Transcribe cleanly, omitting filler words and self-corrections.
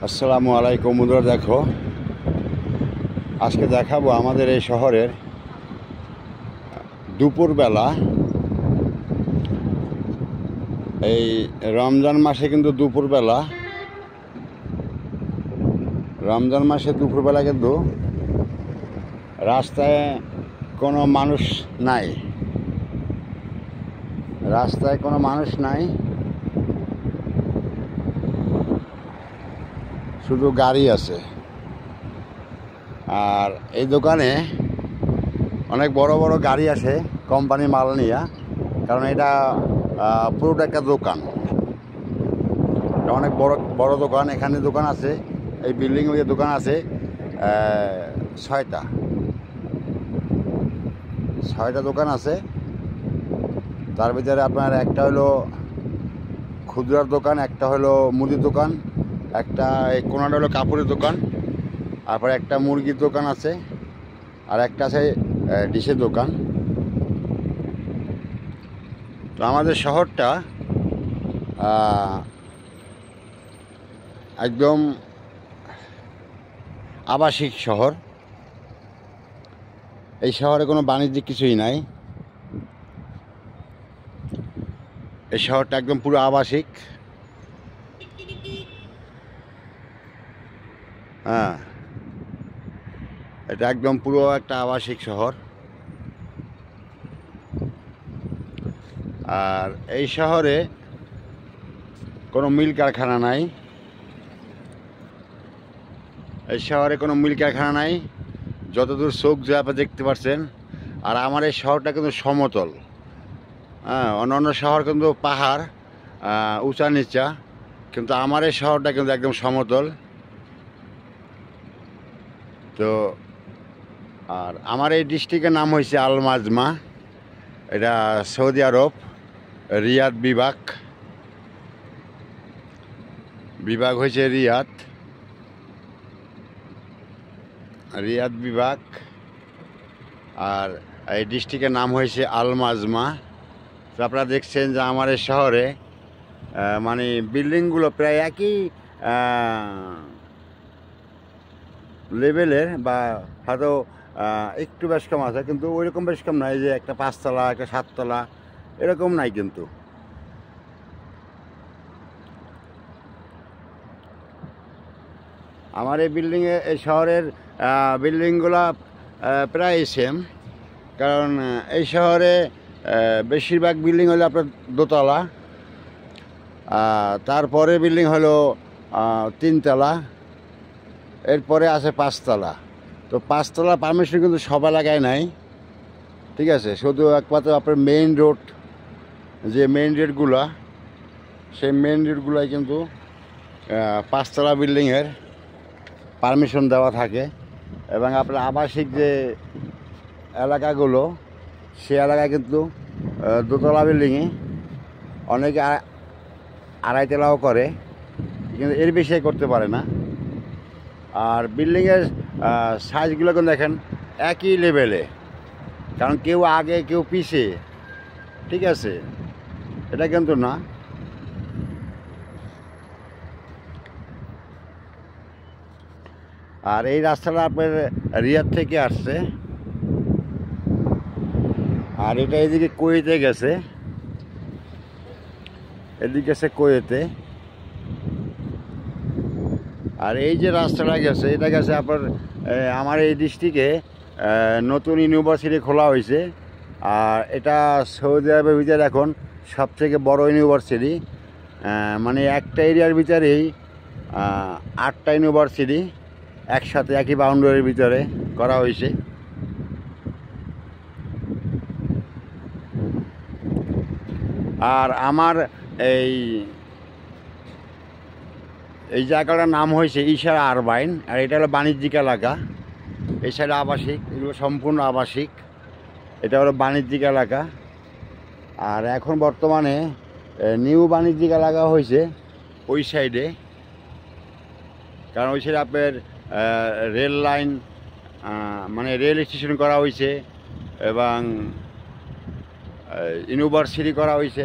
আসসালামু আলাইকুম বন্ধুরা, দেখো আজকে দেখাবো আমাদের এই শহরের দুপুরবেলা। এই রমজান মাসে কিন্তু দুপুরবেলা কিন্তু রাস্তায় কোনো মানুষ নাই, শুধু গাড়ি আছে। আর এই দোকানে অনেক বড় বড় গাড়ি আছে কোম্পানি মাল নিয়ে, কারণ এটা পুরোটা একটা দোকান, অনেক বড় বড় দোকান। এখানে দোকান আছে, এই বিল্ডিং এর দোকান আছে ছয়টা দোকান আছে। তার ভিতরে আপনার একটা হলো খুচরার দোকান, একটা হলো মুদির দোকান, একটা এই কোনাটা হলো কাপড়ের দোকান, তারপরে একটা মুরগির দোকান আছে, আর একটা আছে ডিশের দোকান। তো আমাদের শহরটা একদম আবাসিক শহর। এই শহরে কোনো বাণিজ্যিক কিছুই নাই। এই শহরটা একদম পুরো আবাসিক। হ্যাঁ, এটা একদম পুরো একটা আবাসিক শহর। আর এই শহরে কোনো মিল কারখানা নাই। যতদূর চোখ যায় আপনি দেখতে পাচ্ছেন। আর আমার এই শহরটা কিন্তু সমতল। হ্যাঁ, অন্যান্য শহর কিন্তু পাহাড়, উঁচা নিচা, কিন্তু আমার এই শহরটা কিন্তু একদম সমতল। তো আর আমার এই ডিস্ট্রিক্টের নাম হয়েছে আল মাজমা। এটা সৌদি আরব রিয়াদ বিভাগ হয়েছে রিয়াদ বিভাগ। আর এই ডিস্ট্রিক্টের নাম হয়েছে আল মাজমা। তো আপনারা দেখছেন যে আমার এই শহরে মানে বিল্ডিংগুলো প্রায় একই লেভেলের, বা হয়তো একটু বেশ কম আছে, কিন্তু ওইরকম বেশ কম নাই যে একটা 5 তলা একটা 7 তলা এরকম নাই। কিন্তু আমার এই এই শহরের বিল্ডিংগুলো প্রায় সেম। কারণ এই শহরে বেশিরভাগ বিল্ডিং হলো আপনার দোতলা, তারপরে বিল্ডিং হলো 3 তলা, এরপরে আছে 5 তলা। তো 5 তলা পারমিশন কিন্তু সব এলাকায় নাই, ঠিক আছে। শুধু একমাত্র আপনার মেইন রোডগুলো, সেই মেইন রোডগুলোয় কিন্তু 5 তলা বিল্ডিংয়ের পারমিশন দেওয়া থাকে। এবং আপনার আবাসিক যে এলাকাগুলো, সে এলাকায় কিন্তু দোতলা বিল্ডিংয়ে অনেকে 2.5 তলাও করে, কিন্তু এর বেশি করতে পারে না। আর বিল্ডিংয়ের সাইজগুলো কিন্তু দেখেন একই লেভেলে, কারণ কেউ আগে কেউ পিছে, ঠিক আছে, এটা কিন্তু না। আর এই রাস্তাটা আপনার রিয়াদ থেকে আসছে, আর এটা এদিকে কুয়েতে গেছে, কুয়েতে। আর এই যে রাস্তাটা গেছে, এটা গেছে আপনার আমার এই ডিস্ট্রিক্টে নতুন ইউনিভার্সিটি খোলা হয়েছে। আর এটা সৌদি আরবের ভিতরে এখন সবথেকে বড় ইউনিভার্সিটি। মানে একটা এরিয়ার ভিতরেই 8টা ইউনিভার্সিটি একসাথে একই বাউন্ডারির ভিতরে করা হয়েছে। আর আমার এই জায়গাটার নাম হয়েছে ইশারা আরবাইন। আর এটা হলো বাণিজ্যিক এলাকা, এই সাইডে আবাসিক, এগুলো সম্পূর্ণ আবাসিক, এটা হলো বাণিজ্যিক এলাকা। আর এখন বর্তমানে নিউ বাণিজ্যিক এলাকা হয়েছে ওই সাইডে, কারণ ওই সাইডে আপনার রেল লাইন, মানে রেল স্টেশন করা হয়েছে এবং ইউনিভার্সিটি করা হয়েছে।